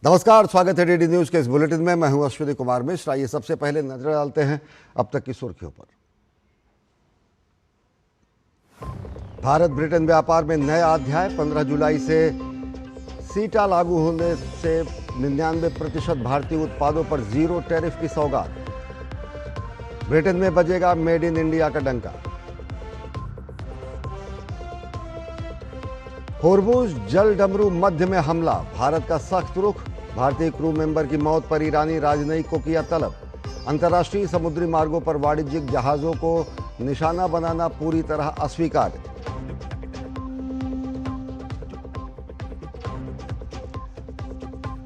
नमस्कार, स्वागत है डीडी न्यूज के इस बुलेटिन में। मैं हूं अश्विनी कुमार मिश्र। आइए सबसे पहले नजर डालते हैं अब तक की सुर्खियों पर। भारत ब्रिटेन व्यापार में नया अध्याय। 15 जुलाई से सीटा लागू होने से 99% भारतीय उत्पादों पर जीरो टैरिफ की सौगात। ब्रिटेन में बजेगा मेड इन इंडिया का डंका। होर्मुज जल डमरू मध्य में हमला, भारत का सख्त रुख। भारतीय क्रू मेंबर की मौत पर ईरानी राजनयिक को किया तलब। अंतर्राष्ट्रीय समुद्री मार्गों पर वाणिज्यिक जहाजों को निशाना बनाना पूरी तरह अस्वीकार्य।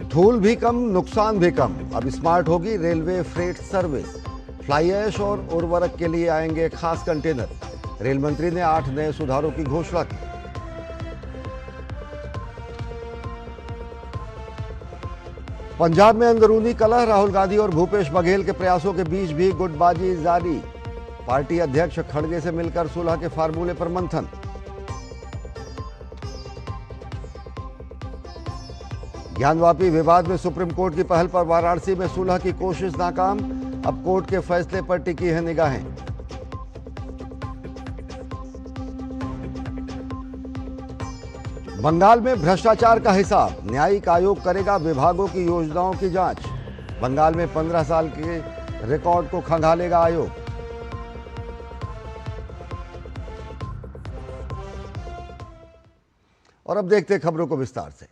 धूल भी कम, नुकसान भी कम। अब स्मार्ट होगी railway freight service. Fly ash और उर्वरक के लिए आएंगे खास कंटेनर। रेल मंत्री ने 8 नए सुधारों की घोषणा की। पंजाब में अंदरूनी कलह, राहुल गांधी और भूपेश बघेल के प्रयासों के बीच भी गुटबाजी जारी। पार्टी अध्यक्ष खड़गे से मिलकर सुलह के फार्मूले पर मंथन। ज्ञानवापी विवाद में सुप्रीम कोर्ट की पहल पर वाराणसी में सुलह की कोशिश नाकाम। अब कोर्ट के फैसले पर टिकी है निगाहें। बंगाल में भ्रष्टाचार का हिसाब, न्यायिक आयोग करेगा विभागों की योजनाओं की जांच। बंगाल में 15 साल के रिकॉर्ड को खंगालेगा आयोग। और अब देखते हैं खबरों को विस्तार से।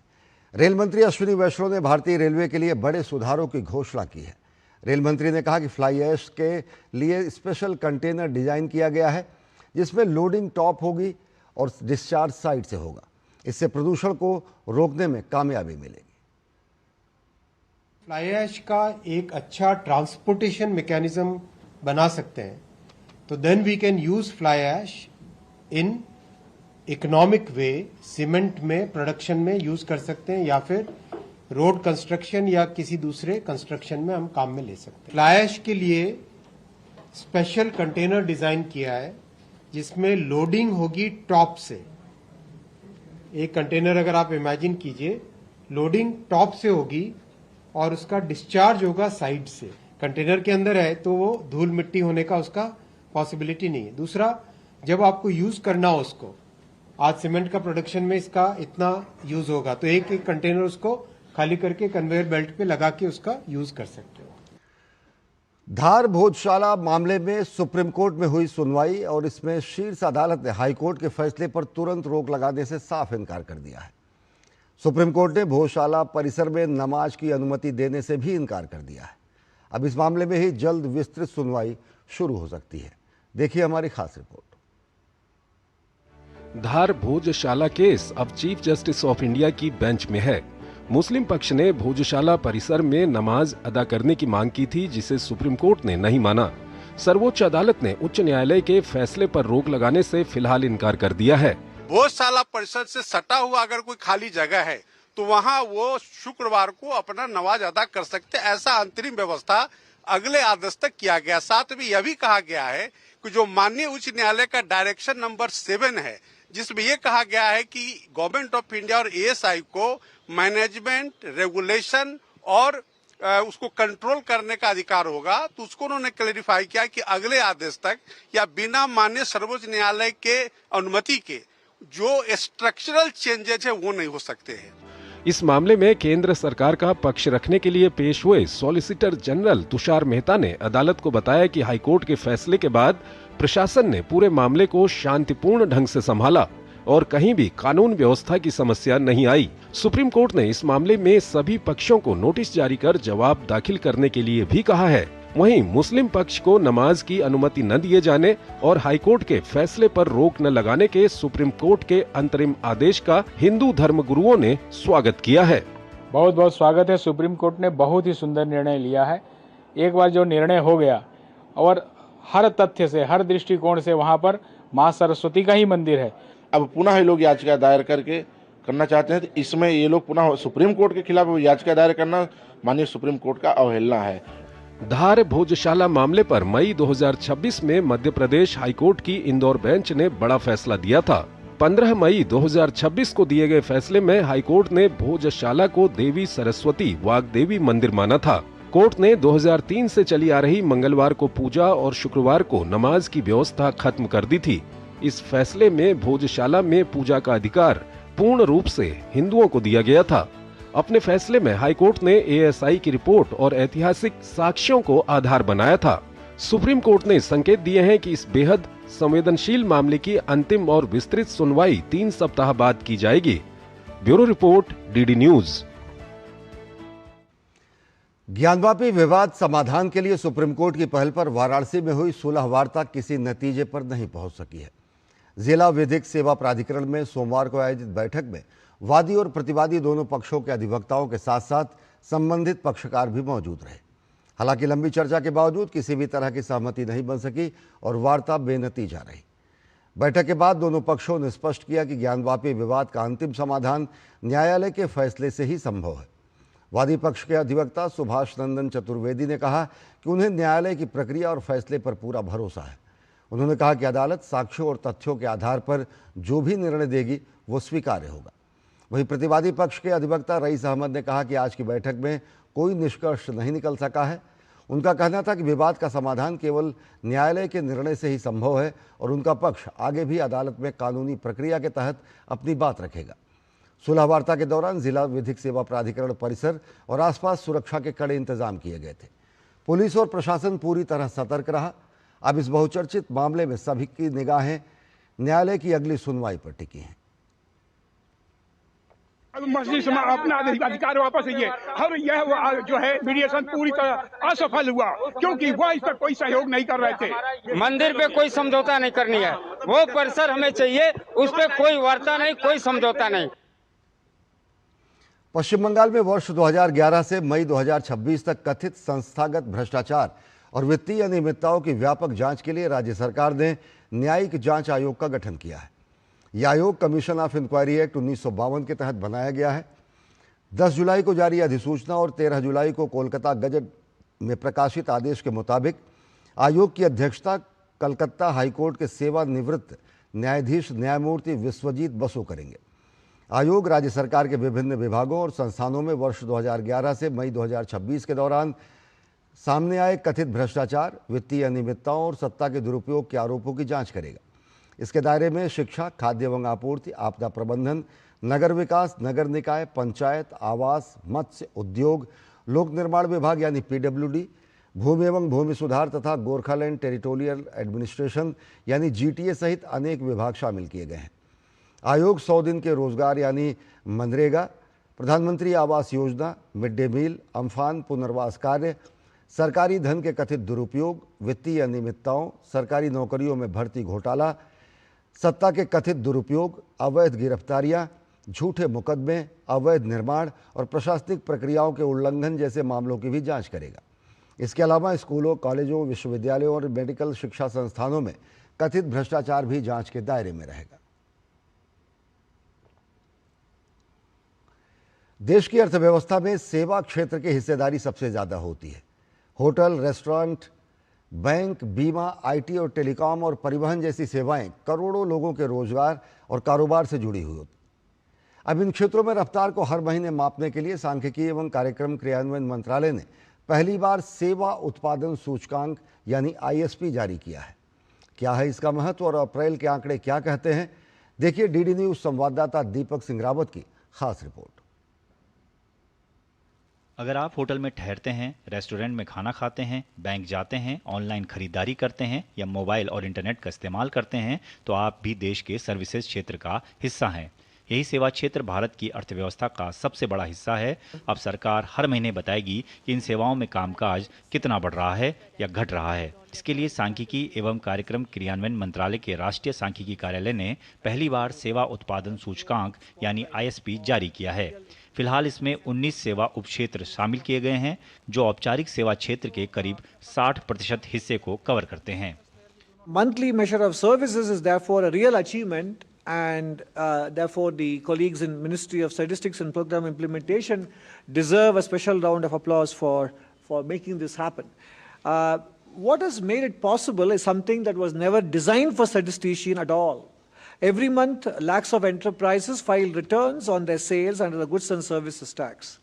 रेल मंत्री अश्विनी वैष्णव ने भारतीय रेलवे के लिए बड़े सुधारों की घोषणा की है। रेल मंत्री ने कहा कि फ्लाई ऐश के लिए स्पेशल कंटेनर डिजाइन किया गया है, जिसमें लोडिंग टॉप होगी और डिस्चार्ज साइड से होगा। इससे प्रदूषण को रोकने में कामयाबी मिलेगी। फ्लाई ऐश का एक अच्छा ट्रांसपोर्टेशन मैकेनिज्म बना सकते हैं तो then we can use fly ash in economic way. Cement में प्रोडक्शन में यूज कर सकते हैं या फिर रोड कंस्ट्रक्शन या किसी दूसरे कंस्ट्रक्शन में हम काम में ले सकते हैं। फ्लाई ऐश के लिए स्पेशल कंटेनर डिजाइन किया है जिसमें लोडिंग होगी टॉप से। एक कंटेनर अगर आप इमेजिन कीजिए, लोडिंग टॉप से होगी और उसका डिस्चार्ज होगा साइड से। कंटेनर के अंदर है तो वो धूल मिट्टी होने का उसका पॉसिबिलिटी नहीं है। दूसरा, जब आपको यूज करना हो उसको, आज सीमेंट का प्रोडक्शन में इसका इतना यूज होगा तो एक एक कंटेनर उसको खाली करके कन्वेयर बेल्ट पे लगा के उसका यूज कर सकते हो। धार भोजशाला मामले में सुप्रीम कोर्ट में हुई सुनवाई और इसमें शीर्ष अदालत ने हाईकोर्ट के फैसले पर तुरंत रोक लगाने से साफ इनकार कर दिया है। सुप्रीम कोर्ट ने भोजशाला परिसर में नमाज की अनुमति देने से भी इनकार कर दिया है। अब इस मामले में ही जल्द विस्तृत सुनवाई शुरू हो सकती है। देखिए हमारी खास रिपोर्ट। धार भोजशाला केस अब चीफ जस्टिस ऑफ इंडिया की बेंच में है। मुस्लिम पक्ष ने भोजशाला परिसर में नमाज अदा करने की मांग की थी, जिसे सुप्रीम कोर्ट ने नहीं माना। सर्वोच्च अदालत ने उच्च न्यायालय के फैसले पर रोक लगाने से फिलहाल इनकार कर दिया है। भोजशाला परिसर से सटा हुआ अगर कोई खाली जगह है तो वहां वो शुक्रवार को अपना नमाज अदा कर सकते, ऐसा अंतरिम व्यवस्था अगले आदेश तक किया गया। साथ में यह भी कहा गया है कि जो माननीय उच्च न्यायालय का डायरेक्शन नंबर 7 है, जिसमें यह कहा गया है कि गवर्नमेंट ऑफ इंडिया और एएसआई को मैनेजमेंट, रेगुलेशन और उसको कंट्रोल करने का अधिकार होगा, तो उसको उन्होंने क्लैरिफाई किया कि अगले आदेश तक या बिना माननीय सर्वोच्च न्यायालय के अनुमति के जो स्ट्रक्चरल चेंजेस है वो नहीं हो सकते हैं। इस मामले में केंद्र सरकार का पक्ष रखने के लिए पेश हुए सॉलिसिटर जनरल तुषार मेहता ने अदालत को बताया कि हाईकोर्ट के फैसले के बाद प्रशासन ने पूरे मामले को शांतिपूर्ण ढंग से संभाला और कहीं भी कानून व्यवस्था की समस्या नहीं आई। सुप्रीम कोर्ट ने इस मामले में सभी पक्षों को नोटिस जारी कर जवाब दाखिल करने के लिए भी कहा है। वहीं मुस्लिम पक्ष को नमाज की अनुमति न दिए जाने और हाईकोर्ट के फैसले पर रोक न लगाने के सुप्रीम कोर्ट के अंतरिम आदेश का हिंदू धर्म गुरुओं ने स्वागत किया है। बहुत बहुत स्वागत है। सुप्रीम कोर्ट ने बहुत ही सुंदर निर्णय लिया है। एक बार जो निर्णय हो गया और हर तथ्य से, हर दृष्टिकोण से वहाँ पर माँ सरस्वती का ही मंदिर है। अब पुनः ये लोग याचिका दायर करके करना चाहते हैं, तो इसमें ये लोग पुनः सुप्रीम कोर्ट के खिलाफ याचिका दायर करना माननीय सुप्रीम कोर्ट का अवहेलना है। धार भोजशाला मामले पर मई 2026 में मध्य प्रदेश हाईकोर्ट की इंदौर बेंच ने बड़ा फैसला दिया था। 15 मई 2026 को दिए गए फैसले में हाईकोर्ट ने भोजशाला को देवी सरस्वती वाग्देवी मंदिर माना था। कोर्ट ने 2003 से चली आ रही मंगलवार को पूजा और शुक्रवार को नमाज की व्यवस्था खत्म कर दी थी। इस फैसले में भोजशाला में पूजा का अधिकार पूर्ण रूप से हिंदुओं को दिया गया था। अपने फैसले में हाईकोर्ट ने एएसआई की रिपोर्ट और ऐतिहासिक साक्ष्यों को आधार बनाया था। सुप्रीम कोर्ट ने संकेत दिए हैं कि इस बेहद संवेदनशील मामले की अंतिम और विस्तृत सुनवाई 3 सप्ताह बाद की जाएगी। Bureau report, DD news. Gyanvapi विवाद समाधान के लिए सुप्रीम कोर्ट की पहल पर वाराणसी में हुई सुलह वार्ता किसी नतीजे पर नहीं पहुंच सकी है। जिला विधिक सेवा प्राधिकरण में सोमवार को आयोजित बैठक में वादी और प्रतिवादी दोनों पक्षों के अधिवक्ताओं के साथ साथ संबंधित पक्षकार भी मौजूद रहे। हालांकि लंबी चर्चा के बावजूद किसी भी तरह की सहमति नहीं बन सकी और वार्ता बेनतीजा रही। बैठक के बाद दोनों पक्षों ने स्पष्ट किया कि ज्ञानवापी विवाद का अंतिम समाधान न्यायालय के फैसले से ही संभव है। वादी पक्ष के अधिवक्ता सुभाष नंदन चतुर्वेदी ने कहा कि उन्हें न्यायालय की प्रक्रिया और फैसले पर पूरा भरोसा है। उन्होंने कहा कि अदालत साक्ष्यों और तथ्यों के आधार पर जो भी निर्णय देगी वो स्वीकार्य होगा। वहीं प्रतिवादी पक्ष के अधिवक्ता रईस अहमद ने कहा कि आज की बैठक में कोई निष्कर्ष नहीं निकल सका है। उनका कहना था कि विवाद का समाधान केवल न्यायालय के निर्णय से ही संभव है और उनका पक्ष आगे भी अदालत में कानूनी प्रक्रिया के तहत अपनी बात रखेगा। सुलह वार्ता के दौरान जिला विधिक सेवा प्राधिकरण परिसर और आसपास सुरक्षा के कड़े इंतजाम किए गए थे। पुलिस और प्रशासन पूरी तरह सतर्क रहा। अब इस बहुचर्चित मामले में सभी की निगाहें न्यायालय की अगली सुनवाई पर टिकी हैं। अब मस्जिद में अपना अधिकार वापस लिए और यह जो है मीडिएशन पूरी तरह असफल हुआ क्योंकि वह इस पर कोई सहयोग नहीं कर रहे थे। मंदिर पे कोई समझौता नहीं करनी है, वो परिसर हमें चाहिए, उस पर कोई वार्ता नहीं, कोई समझौता नहीं। पश्चिम बंगाल में वर्ष 2011 से मई 2026 तक कथित संस्थागत भ्रष्टाचार और वित्तीय अनियमितताओं की व्यापक जांच के लिए राज्य सरकार ने न्यायिक जांच आयोग का गठन किया है। यह आयोग कमीशन ऑफ इंक्वायरी एक्ट 1952 के तहत बनाया गया है। 10 जुलाई को जारी अधिसूचना और 13 जुलाई को कोलकाता गजट में प्रकाशित आदेश के मुताबिक आयोग की अध्यक्षता कलकत्ता हाईकोर्ट के सेवानिवृत्त न्यायाधीश न्यायमूर्ति विश्वजीत बसु करेंगे। आयोग राज्य सरकार के विभिन्न विभागों और संस्थानों में वर्ष 2011 से मई 2026 के दौरान सामने आए कथित भ्रष्टाचार, वित्तीय अनियमितताओं और सत्ता के दुरुपयोग के आरोपों की जांच करेगा। इसके दायरे में शिक्षा, खाद्य एवं आपूर्ति, आपदा प्रबंधन, नगर विकास, नगर निकाय, पंचायत, आवास, मत्स्य, उद्योग, लोक निर्माण विभाग यानी पीडब्ल्यूडी, भूमि एवं भूमि सुधार तथा गोरखालैंड टेरिटोरियल एडमिनिस्ट्रेशन यानी जीटीए सहित अनेक विभाग शामिल किए गए हैं। आयोग 100 दिन के रोजगार यानी मनरेगा, प्रधानमंत्री Awas Yojana, mid day meal, Amphan, पुनर्वास कार्य, सरकारी धन के कथित दुरुपयोग, वित्तीय अनियमितताओं, सरकारी नौकरियों में भर्ती घोटाला, सत्ता के कथित दुरुपयोग, अवैध गिरफ्तारियां, झूठे मुकदमे, अवैध निर्माण और प्रशासनिक प्रक्रियाओं के उल्लंघन जैसे मामलों की भी जांच करेगा। इसके अलावा स्कूलों, कॉलेजों, विश्वविद्यालयों और मेडिकल शिक्षा संस्थानों में कथित भ्रष्टाचार भी जांच के दायरे में रहेगा। देश की अर्थव्यवस्था में सेवा क्षेत्र की हिस्सेदारी सबसे ज्यादा होती है। होटल, रेस्टोरेंट, बैंक, बीमा, आईटी और टेलीकॉम और परिवहन जैसी सेवाएं करोड़ों लोगों के रोजगार और कारोबार से जुड़ी हुई होती। अब इन क्षेत्रों में रफ्तार को हर महीने मापने के लिए सांख्यिकी एवं कार्यक्रम क्रियान्वयन मंत्रालय ने पहली बार सेवा उत्पादन सूचकांक यानी आईएसपी जारी किया है। क्या है इसका महत्व और अप्रैल के आंकड़े क्या कहते हैं, देखिए डीडी न्यूज संवाददाता दीपक सिंह रावत की खास रिपोर्ट। अगर आप होटल में ठहरते हैं, रेस्टोरेंट में खाना खाते हैं, बैंक जाते हैं, ऑनलाइन खरीदारी करते हैं या मोबाइल और इंटरनेट का इस्तेमाल करते हैं तो आप भी देश के सर्विसेज क्षेत्र का हिस्सा हैं। यही सेवा क्षेत्र भारत की अर्थव्यवस्था का सबसे बड़ा हिस्सा है। अब सरकार हर महीने बताएगी कि इन सेवाओं में कामकाज कितना बढ़ रहा है या घट रहा है। इसके लिए सांख्यिकी एवं कार्यक्रम क्रियान्वयन मंत्रालय के राष्ट्रीय सांख्यिकी कार्यालय ने पहली बार सेवा उत्पादन सूचकांक यानी आईएसपी जारी किया है। फिलहाल इसमें 19 सेवा उपक्षेत्र शामिल किए गए हैं जो औपचारिक सेवा क्षेत्र के करीब 60% हिस्से को कवर करते हैं। Monthly measure of services is therefore a real achievement, and therefore the colleagues in Ministry of Statistics and Program Implementation deserve a special round of applause for making this happen. What has made it possible is something that was never designed for statistician at all. Every month, lakhs of enterprises file returns on their sales under the goods and services tax.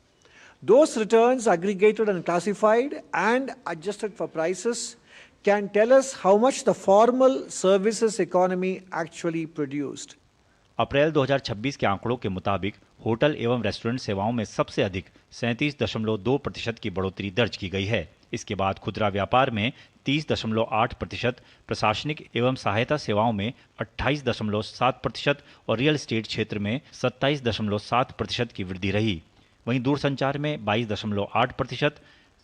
Those returns, aggregated and classified and adjusted for prices, can tell us how much the formal services economy actually produced. अप्रैल 2026 के आंकड़ों के मुताबिक hotel एवं restaurant सेवाओं में सबसे अधिक 37.2% की बढ़ोतरी दर्ज की गई है। इसके बाद खुदरा व्यापार में 30.8%, प्रशासनिक एवं सहायता सेवाओं में 28.7% और रियल एस्टेट क्षेत्र में 27.7% की वृद्धि रही। वहीं दूरसंचार में 22.8%,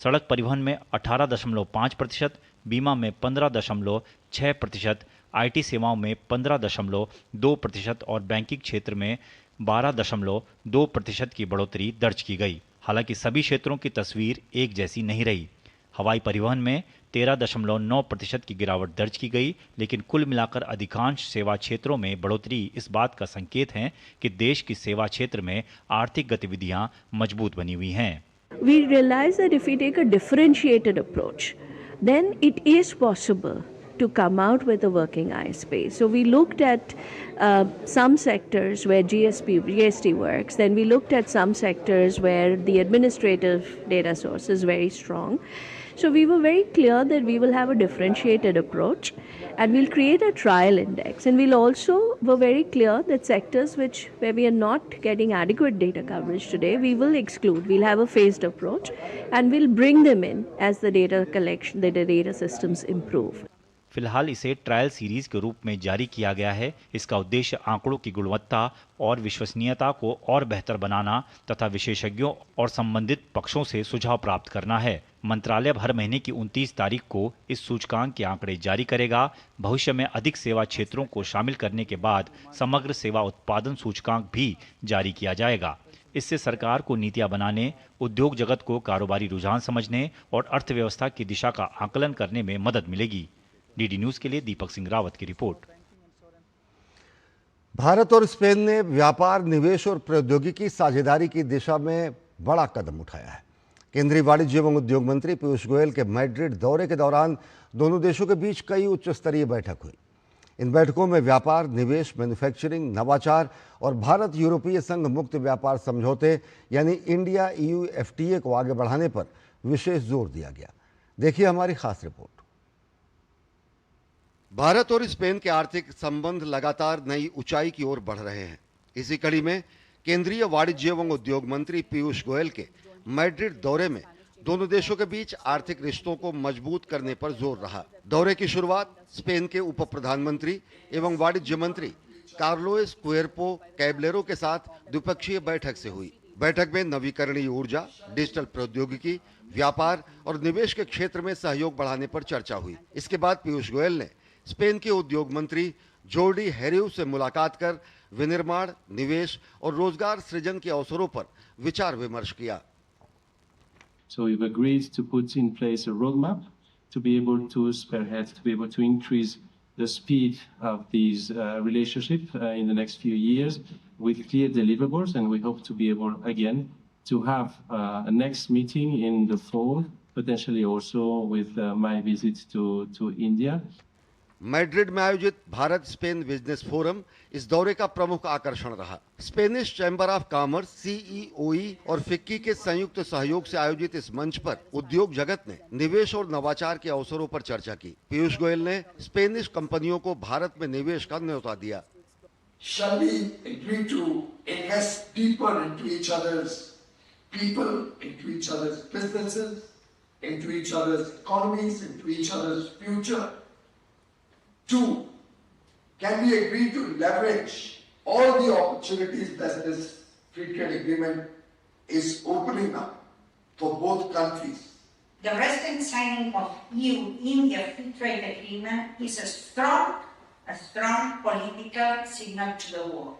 सड़क परिवहन में 18.5%, बीमा में 15.6%, आईटी सेवाओं में 15.2% और बैंकिंग क्षेत्र में 12.2% की बढ़ोतरी दर्ज की गई। हालांकि सभी क्षेत्रों की तस्वीर एक जैसी नहीं रही। हवाई परिवहन में 13.9% की गिरावट दर्ज की गई, लेकिन कुल मिलाकर अधिकांश सेवा क्षेत्रों में बढ़ोतरी इस बात का संकेत है कि देश की सेवा क्षेत्र में आर्थिक गतिविधियां मजबूत बनी हुई हैं। We realize that if we take a differentiated approach, then it is possible to come out with a working ISP. So we looked at some sectors where GST works, then we looked at some sectors where the administrative data source is very strong. So we were very clear that we will have a differentiated approach and we'll create a trial index, and we'll also were very clear that sectors where we are not getting adequate data coverage today, we will exclude. We'll have a phased approach and we'll bring them in as the data collection, the data systems improve. फिलहाल इसे trial series के रूप में जारी किया गया है। इसका उद्देश्य आंकड़ों की गुणवत्ता और विश्वसनीयता को और बेहतर बनाना तथा विशेषज्ञों और संबंधित पक्षों से सुझाव प्राप्त करना है। मंत्रालय हर महीने की 29 तारीख को इस सूचकांक के आंकड़े जारी करेगा। भविष्य में अधिक सेवा क्षेत्रों को शामिल करने के बाद समग्र सेवा उत्पादन सूचकांक भी जारी किया जाएगा। इससे सरकार को नीतियां बनाने, उद्योग जगत को कारोबारी रुझान समझने और अर्थव्यवस्था की दिशा का आकलन करने में मदद मिलेगी। डीडी न्यूज के लिए दीपक सिंह रावत की रिपोर्ट। भारत और स्पेन ने व्यापार, निवेश और प्रौद्योगिकी साझेदारी की दिशा में बड़ा कदम उठाया है। केंद्रीय वाणिज्य एवं उद्योग मंत्री पीयूष गोयल के मैड्रिड दौरे के दौरान दोनों देशों के बीच कई उच्च स्तरीय बैठक हुई। इन बैठकों में व्यापार, निवेश, मैन्युफैक्चरिंग, नवाचार और भारत यूरोपीय संघ मुक्त व्यापार समझौते यानी इंडिया EU FTA को आगे बढ़ाने पर विशेष जोर दिया गया। देखिए हमारी खास रिपोर्ट। भारत और स्पेन के आर्थिक संबंध लगातार नई ऊंचाई की ओर बढ़ रहे हैं। इसी कड़ी में केंद्रीय वाणिज्य एवं उद्योग मंत्री पीयूष गोयल के मैड्रिड दौरे में दोनों देशों के बीच आर्थिक रिश्तों को मजबूत करने पर जोर रहा। दौरे की शुरुआत स्पेन के उप प्रधानमंत्री एवं वाणिज्य मंत्री कार्लोस क्वेर्पो कैबलेरो के साथ द्विपक्षीय बैठक से हुई। बैठक में नवीकरणीय ऊर्जा, डिजिटल प्रौद्योगिकी, व्यापार और निवेश के क्षेत्र में सहयोग बढ़ाने पर चर्चा हुई। इसके बाद पीयूष गोयल ने स्पेन के उद्योग मंत्री जोर्डी हेरिउ से मुलाकात कर विनिर्माण, निवेश और रोजगार सृजन के अवसरों पर विचार विमर्श किया। So we've agreed to put in place a roadmap to be able to spearhead, to be able to increase the speed of these relationships in the next few years with clear deliverables, and we hope to be able again to have a next meeting in the fall, potentially also with my visit to India. Madrid में आयोजित Bharat Spain business forum इस दौरे का प्रमुख आकर्षण रहा। Spanish chamber of commerce, CEOE और FICCI के संयुक्त सहयोग से आयोजित इस मंच पर उद्योग जगत ने निवेश और नवाचार के अवसरों पर चर्चा की। पीयूष गोयल ने स्पेनिश कंपनियों को भारत में निवेश का न्योता दिया। Shall we agree to invest deeper into each other's people, into each other's businesses, into each other's economies, into each other's future? 2, can we agree to leverage all the opportunities that this free trade agreement is opening up for both countries? The recent signing of EU-India free trade agreement is a strong political signal to the world.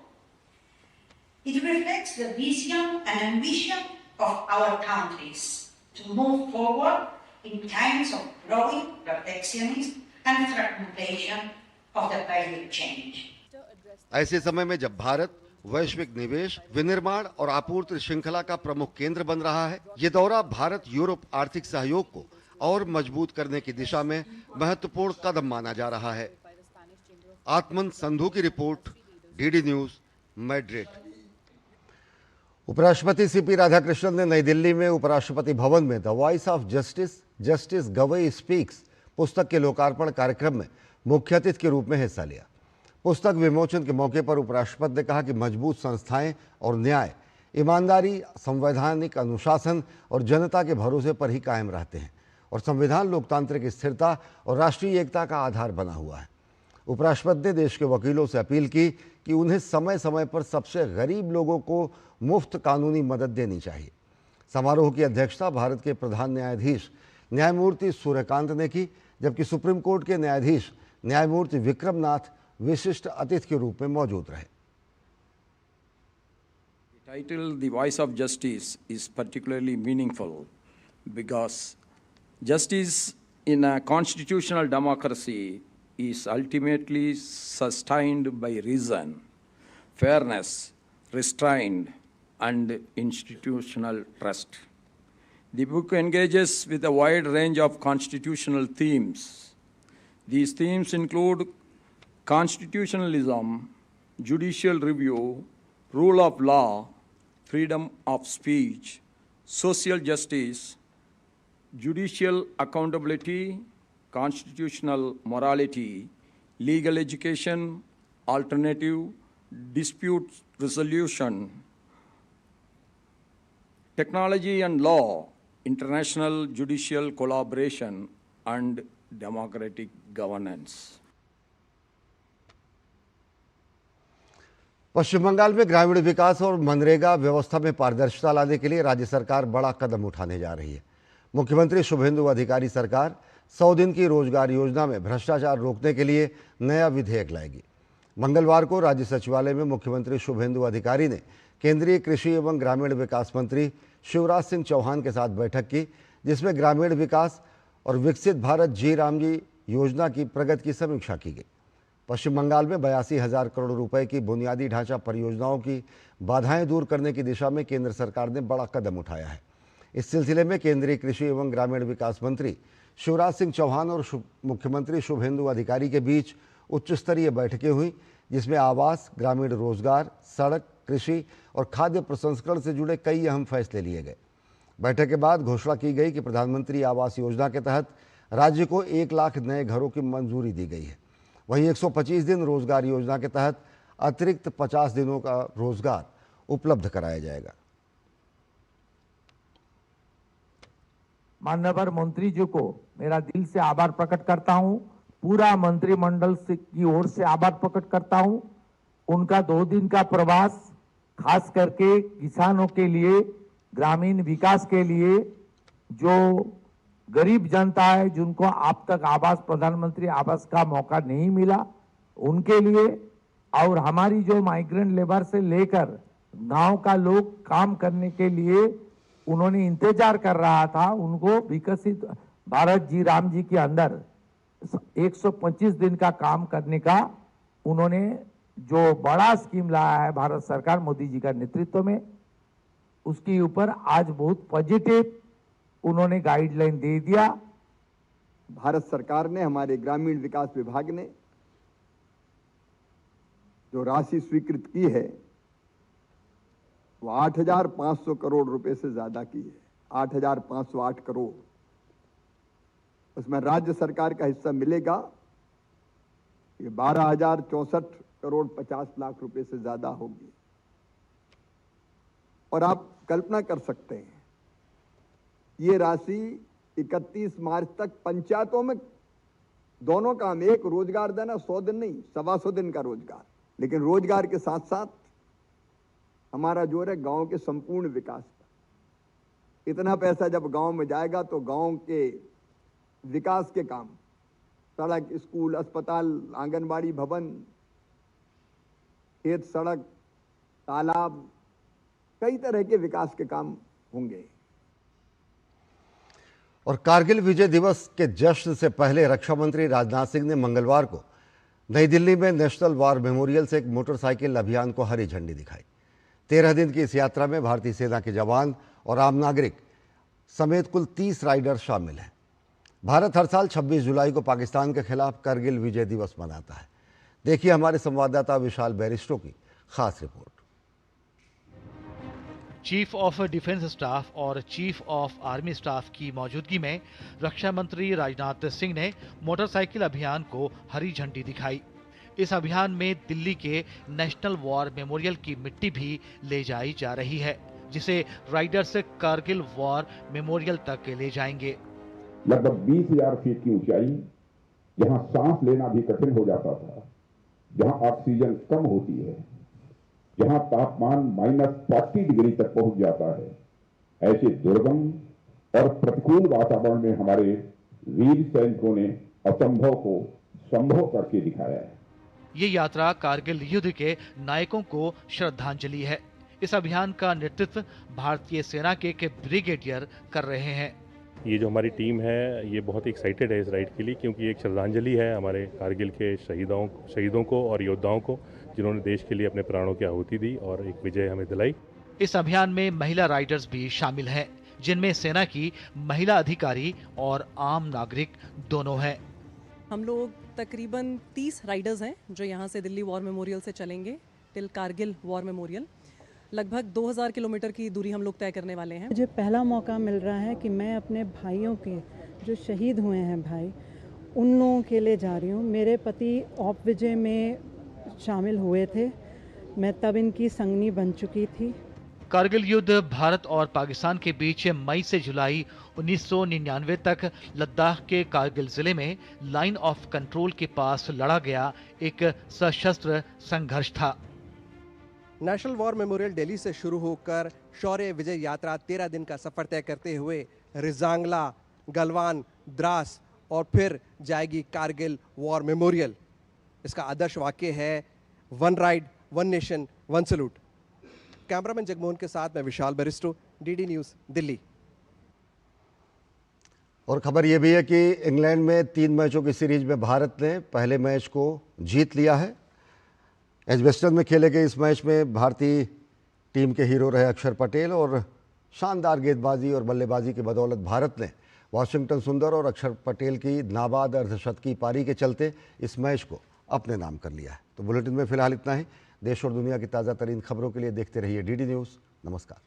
It reflects the vision and ambition of our countries to move forward in times of growing protectionism and fragmentation of the value chain. ऐसे समय में जब भारत वैश्विक निवेश, विनिर्माण और आपूर्ति श्रृंखला का प्रमुख केंद्र बन रहा है, ये दौरा भारत यूरोप आर्थिक सहयोग को और मजबूत करने की दिशा में महत्वपूर्ण कदम माना जा रहा है। आत्मन संधू की रिपोर्ट, डीडी न्यूज, मैड्रिड। उपराष्ट्रपति सीपी राधाकृष्णन ने नई दिल्ली में उपराष्ट्रपति भवन में the voice of justice, justice Gavai speaks पुस्तक के लोकार्पण कार्यक्रम में मुख्य अतिथि के रूप में हिस्सा लिया। पुस्तक विमोचन के मौके पर उपराष्ट्रपति ने कहा कि मजबूत संस्थाएं और न्याय, ईमानदारी, संवैधानिक अनुशासन और जनता के भरोसे पर ही कायम रहते हैं और संविधान लोकतांत्रिक स्थिरता और राष्ट्रीय एकता का आधार बना हुआ है। उपराष्ट्रपति ने देश के वकीलों से अपील की कि उन्हें समय समय पर सबसे गरीब लोगों को मुफ्त कानूनी मदद देनी चाहिए। समारोह की अध्यक्षता भारत के प्रधान न्यायाधीश न्यायमूर्ति सूर्यकांत ने की, जबकि सुप्रीम कोर्ट के न्यायाधीश न्यायमूर्ति विक्रम नाथ विशिष्ट अतिथि के रूप में मौजूद रहे। The title "The Voice of Justice" is particularly meaningful because justice in a constitutional democracy is ultimately sustained by reason, fairness, restraint, and institutional trust. The book engages with a wide range of constitutional themes. These themes include constitutionalism, judicial review, rule of law, freedom of speech, social justice, judicial accountability, constitutional morality, legal education, alternative dispute resolution, technology and law, international judicial collaboration, and democratic governance. पश्चिम बंगाल में ग्रामीण विकास और मनरेगा व्यवस्था में पारदर्शिता लाने के लिए राज्य सरकार बड़ा कदम उठाने जा रही है। मुख्यमंत्री शुभेंदु अधिकारी सरकार 100 दिन की रोजगार योजना में भ्रष्टाचार रोकने के लिए नया विधेयक लाएगी। मंगलवार को राज्य सचिवालय में मुख्यमंत्री शुभेंदु अधिकारी ने केंद्रीय कृषि एवं ग्रामीण विकास मंत्री शिवराज सिंह चौहान के साथ बैठक की, जिसमें ग्रामीण विकास और विकसित भारत जी राम जी योजना की प्रगति की समीक्षा की गई। पश्चिम बंगाल में 82,000 करोड़ रुपए की बुनियादी ढांचा परियोजनाओं की बाधाएं दूर करने की दिशा में केंद्र सरकार ने बड़ा कदम उठाया है। इस सिलसिले में केंद्रीय कृषि एवं ग्रामीण विकास मंत्री शिवराज सिंह चौहान और मुख्यमंत्री शुभेंदु अधिकारी के बीच उच्च स्तरीय बैठकें हुई, जिसमें आवास, ग्रामीण रोजगार, सड़क, कृषि और खाद्य प्रसंस्करण से जुड़े कई अहम फैसले लिए गए। बैठक के बाद घोषणा की गई कि प्रधानमंत्री आवास योजना के तहत राज्य को 1 लाख नए घरों की मंजूरी दी गई है। वहीं 125 दिन रोजगार योजना के तहत अतिरिक्त 50 दिनों का रोजगार उपलब्ध कराया जाएगा। माननीय मंत्री जी को मेरा दिल से आभार प्रकट करता हूं, पूरा मंत्रिमंडल से की ओर से आभार प्रकट करता हूं। उनका 2 दिन का प्रवास खास करके किसानों के लिए, ग्रामीण विकास के लिए, जो गरीब जनता है जिनको अब तक आवास, प्रधानमंत्री आवास का मौका नहीं मिला, उनके लिए, और हमारी जो माइग्रेंट लेबर से लेकर गांव का लोग काम करने के लिए उन्होंने इंतजार कर रहा था, उनको विकसित भारत जी राम जी के अंदर 125 दिन का काम करने का उन्होंने जो बड़ा स्कीम लाया है भारत सरकार मोदी जी का नेतृत्व में, उसके ऊपर आज बहुत पॉजिटिव उन्होंने गाइडलाइन दे दिया। भारत सरकार ने, हमारे ग्रामीण विकास विभाग ने जो राशि स्वीकृत की है वो 8,500 करोड़ रुपए से ज्यादा की है, 8,508 करोड़। उसमें राज्य सरकार का हिस्सा मिलेगा ये 12,064 करोड़ 50 लाख रुपए से ज्यादा होगी। और आप कल्पना कर सकते हैं ये राशि 31 मार्च तक पंचायतों में दोनों काम, एक रोजगार देना, 100 दिन नहीं, 125 दिन का रोजगार, लेकिन रोजगार के साथ साथ हमारा जोर है गांव के संपूर्ण विकास पर। इतना पैसा जब गांव में जाएगा तो गांव के विकास के काम, सड़क, स्कूल, अस्पताल, आंगनबाड़ी भवन, खेत, सड़क, तालाब, कई तरह के विकास के काम होंगे। और कारगिल विजय दिवस के जश्न से पहले रक्षा मंत्री राजनाथ सिंह ने मंगलवार को नई दिल्ली में नेशनल वॉर मेमोरियल से एक मोटरसाइकिल अभियान को हरी झंडी दिखाई। 13 दिन की इस यात्रा में भारतीय सेना के जवान और आम नागरिक समेत कुल 30 राइडर शामिल हैं। भारत हर साल 26 जुलाई को पाकिस्तान के खिलाफ कारगिल विजय दिवस मनाता है। देखिए हमारे संवाददाता विशाल बैरिस्टो की खास report. Chief of defence staff और चीफ ऑफ आर्मी स्टाफ की मौजूदगी में रक्षा मंत्री राजनाथ सिंह ने मोटरसाइकिल अभियान को हरी झंडी दिखाई। इस अभियान में दिल्ली के नेशनल वॉर मेमोरियल की मिट्टी भी ले जाई जा रही है, जिसे राइडर्स कारगिल वॉर मेमोरियल तक ले जाएंगे। लगभग 20,000 फीट की ऊंचाई, जहां सांस लेना भी कठिन हो जाता था, जहां ऑक्सीजन कम होती है, जहां तापमान -40 डिग्री तक पहुंच जाता है, ऐसे दुर्गम और प्रतिकूल वातावरण में हमारे वीर सैनिकों ने असंभव को संभव करके दिखाया है। ये यात्रा कारगिल युद्ध के नायकों को श्रद्धांजलि है। इस अभियान का नेतृत्व भारतीय सेना के ब्रिगेडियर कर रहे हैं। ये जो हमारी टीम है ये बहुत एक्साइटेड है इस राइड के लिए, क्योंकि एक श्रद्धांजलि है हमारे कारगिल के शहीदों को और योद्धाओं को, जिन्होंने देश के लिए अपने प्राणों की आहुति दी और एक विजय हमें दिलाई। इस अभियान में महिला राइडर्स भी शामिल हैं, जिनमें सेना की महिला अधिकारी और आम नागरिक दोनों हैं। हम लोग तकरीबन 30 राइडर्स हैं जो यहाँ से दिल्ली वॉर मेमोरियल से चलेंगे टिल कारगिल वॉर मेमोरियल। लगभग 2000 किलोमीटर की दूरी हम लोग तय करने वाले हैं। मुझे पहला मौका मिल रहा है कि मैं अपने भाइयों के जो शहीद हुए हैं भाई, उन लोगों के लिए जा रही हूँ। मेरे पति ऑप विजय में शामिल हुए थे, मैं तब इनकी संगनी बन चुकी थी। कारगिल युद्ध भारत और पाकिस्तान के बीच मई से जुलाई 1999 तक लद्दाख के कारगिल जिले में लाइन ऑफ कंट्रोल के पास लड़ा गया एक सशस्त्र संघर्ष था। नेशनल वॉर मेमोरियल दिल्ली से शुरू होकर शौर्य विजय यात्रा 13 दिन का सफर तय करते हुए रिजांगला, गलवान, द्रास और फिर जाएगी कारगिल वॉर मेमोरियल। इसका आदर्श वाक्य है one ride, one nation, one salute. Cameraman Jagmohan के साथ मैं विशाल बैरिस्टो, डीडी न्यूज़, दिल्ली। और खबर यह भी है कि इंग्लैंड में 3 मैचों की सीरीज में भारत ने पहले मैच को जीत लिया है। एजबेस्टन में खेले गए इस मैच में भारतीय टीम के हीरो रहे अक्षर पटेल और शानदार गेंदबाजी और बल्लेबाजी की बदौलत भारत ने वाशिंगटन सुंदर और अक्षर पटेल की नाबाद अर्धशतकी पारी के चलते इस मैच को अपने नाम कर लिया है। तो बुलेटिन में फिलहाल इतना ही। देश और दुनिया की ताज़ा तरीन खबरों के लिए देखते रहिए डीडी न्यूज़। नमस्कार।